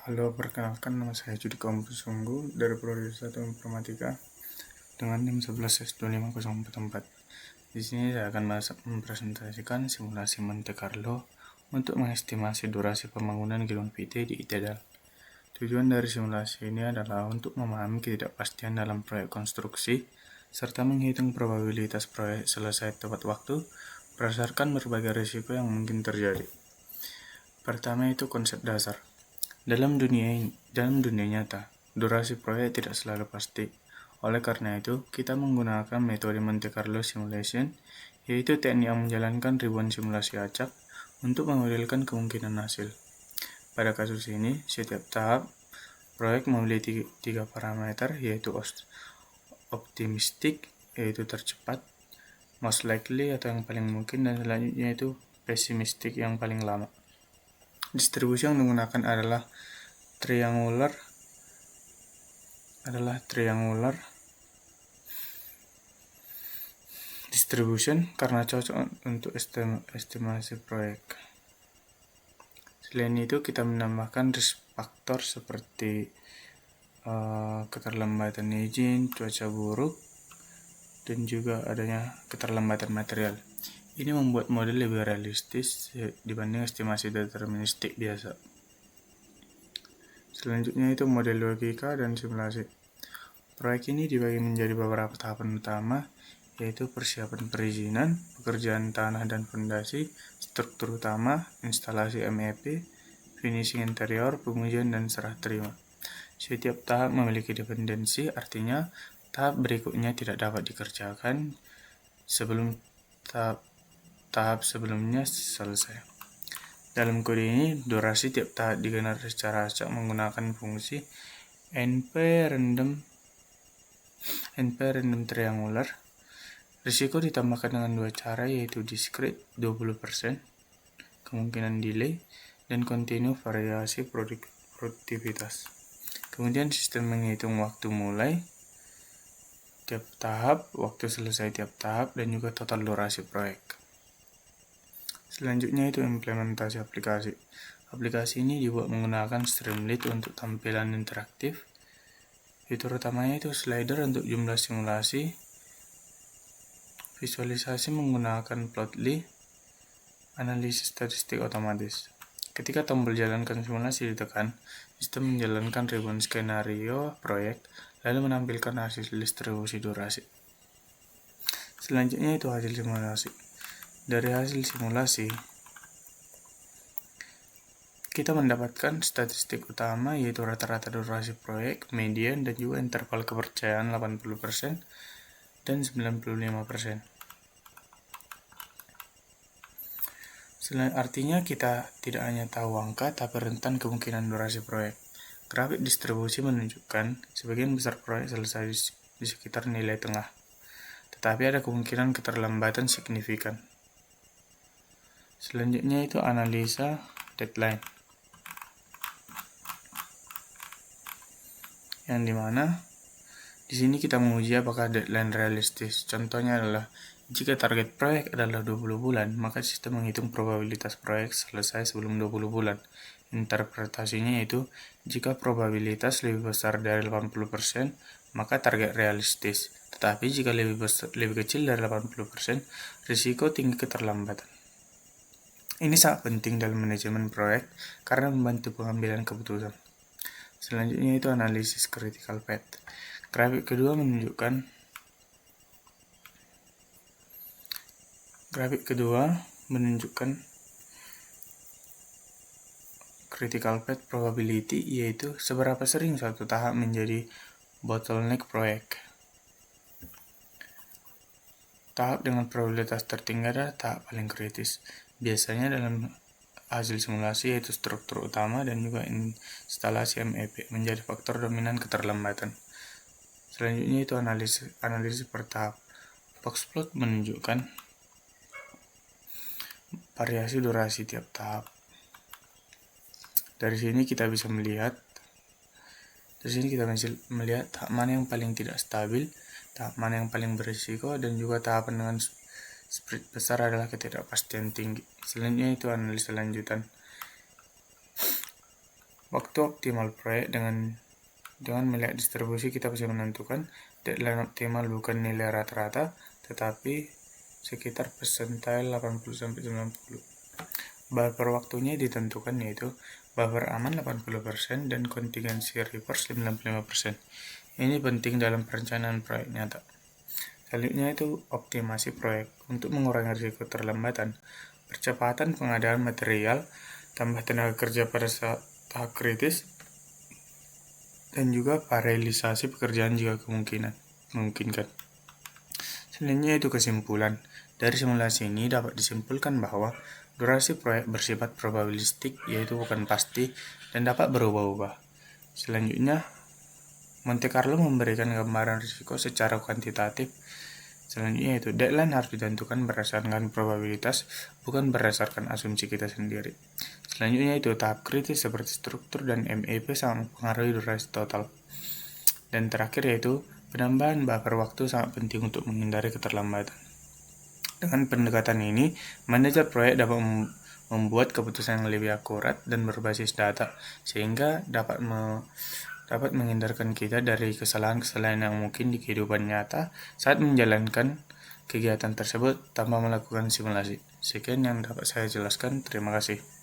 Halo, perkenalkan nama saya Judi Kampus Sunggu dari Prodi 1 Informatika dengan NIM 11S25044. Di sini saya akan mempresentasikan simulasi Monte Carlo untuk mengestimasi durasi pembangunan gedung PT di ITEDAL. Tujuan dari simulasi ini adalah untuk memahami ketidakpastian dalam proyek konstruksi serta menghitung probabilitas proyek selesai tepat waktu berdasarkan berbagai risiko yang mungkin terjadi. Pertama itu konsep dasar. Dalam dunia nyata, durasi proyek tidak selalu pasti. Oleh karena itu, kita menggunakan metode Monte Carlo Simulation, yaitu teknik yang menjalankan ribuan simulasi acak untuk memodelkan kemungkinan hasil. Pada kasus ini, setiap tahap proyek memiliki tiga parameter, yaitu optimistik, yaitu tercepat, most likely atau yang paling mungkin, dan selanjutnya itu pesimistik yang paling lama. Distribusi yang digunakan adalah triangular distribution karena cocok untuk estimasi proyek. Selain itu, kita menambahkan risk faktor seperti keterlambatan izin, cuaca buruk, dan juga adanya keterlambatan material. Ini membuat model lebih realistis dibanding estimasi deterministik biasa. Selanjutnya itu model logika dan simulasi. Proyek ini dibagi menjadi beberapa tahapan utama, yaitu persiapan perizinan, pekerjaan tanah dan fondasi, struktur utama, instalasi MEP, finishing interior, pengujian, dan serah terima. Setiap tahap memiliki dependensi, artinya tahap berikutnya tidak dapat dikerjakan sebelum tahap sebelumnya selesai. Dalam kode ini, durasi tiap tahap digenerasi secara acak menggunakan fungsi NP random triangular. Risiko ditambahkan dengan dua cara, yaitu discrete 20%, kemungkinan delay, dan continue variasi produktivitas. Kemudian sistem menghitung waktu mulai tiap tahap, waktu selesai tiap tahap, dan juga total durasi proyek. Selanjutnya itu implementasi aplikasi. Aplikasi ini dibuat menggunakan Streamlit untuk tampilan interaktif. Fitur utamanya itu slider untuk jumlah simulasi, visualisasi menggunakan Plotly, analisis statistik otomatis. Ketika tombol jalankan simulasi ditekan, sistem menjalankan ribuan skenario proyek, lalu menampilkan hasil distribusi durasi. Selanjutnya itu hasil simulasi. Dari hasil simulasi, kita mendapatkan statistik utama, yaitu rata-rata durasi proyek, median, dan juga interval kepercayaan 80% dan 95%. Artinya kita tidak hanya tahu angka, tapi rentan kemungkinan durasi proyek. Grafik distribusi menunjukkan sebagian besar proyek selesai di sekitar nilai tengah, tetapi ada kemungkinan keterlambatan signifikan. Selanjutnya itu analisa deadline, yang dimana di sini kita menguji apakah deadline realistis. Contohnya adalah jika target proyek adalah 20 bulan, maka sistem menghitung probabilitas proyek selesai sebelum 20 bulan. Interpretasinya yaitu jika probabilitas lebih besar dari 80%, maka target realistis. Tetapi jika lebih kecil dari 80%, risiko tinggi keterlambatan. Ini sangat penting dalam manajemen proyek karena membantu pengambilan keputusan. Selanjutnya itu analisis critical path. Grafik kedua menunjukkan critical path probability, yaitu seberapa sering suatu tahap menjadi bottleneck proyek. Tahap dengan probabilitas tertinggi adalah tahap paling kritis. Biasanya dalam hasil simulasi, yaitu struktur utama dan juga instalasi MEP menjadi faktor dominan keterlambatan. Selanjutnya itu analisis per tahap. Boxplot menunjukkan variasi durasi tiap tahap. Dari sini kita bisa melihat tahap mana yang paling tidak stabil, tahap mana yang paling berisiko, dan juga tahapan dengan spread besar adalah ketidakpastian tinggi. Selanjutnya itu analisa lanjutan. waktu optimal proyek dengan melihat distribusi kita bisa menentukan deadline optimal bukan nilai rata-rata, tetapi sekitar persentil 80-90. Buffer waktunya ditentukan yaitu buffer aman 80% dan kontingensi reverse 55%. Ini penting dalam perencanaan proyek nyata. Selanjutnya itu optimasi proyek untuk mengurangi risiko terlambatan, percepatan pengadaan material, tambah tenaga kerja pada saat tahap kritis, dan juga paralelisasi pekerjaan jika memungkinkan. Selanjutnya itu kesimpulan. Dari simulasi ini dapat disimpulkan bahwa durasi proyek bersifat probabilistik, yaitu bukan pasti dan dapat berubah-ubah. Selanjutnya, Monte Carlo memberikan gambaran risiko secara kuantitatif. Selanjutnya itu deadline harus ditentukan berdasarkan probabilitas, bukan berdasarkan asumsi kita sendiri. Selanjutnya itu tahap kritis seperti struktur dan MEP sangat mempengaruhi durasi total. Dan terakhir yaitu penambahan buffer waktu sangat penting untuk menghindari keterlambatan. Dengan pendekatan ini, manajer proyek dapat membuat keputusan yang lebih akurat dan berbasis data, sehingga dapat menghindarkan kita dari kesalahan-kesalahan yang mungkin di kehidupan nyata saat menjalankan kegiatan tersebut tanpa melakukan simulasi. Sekian yang dapat saya jelaskan. Terima kasih.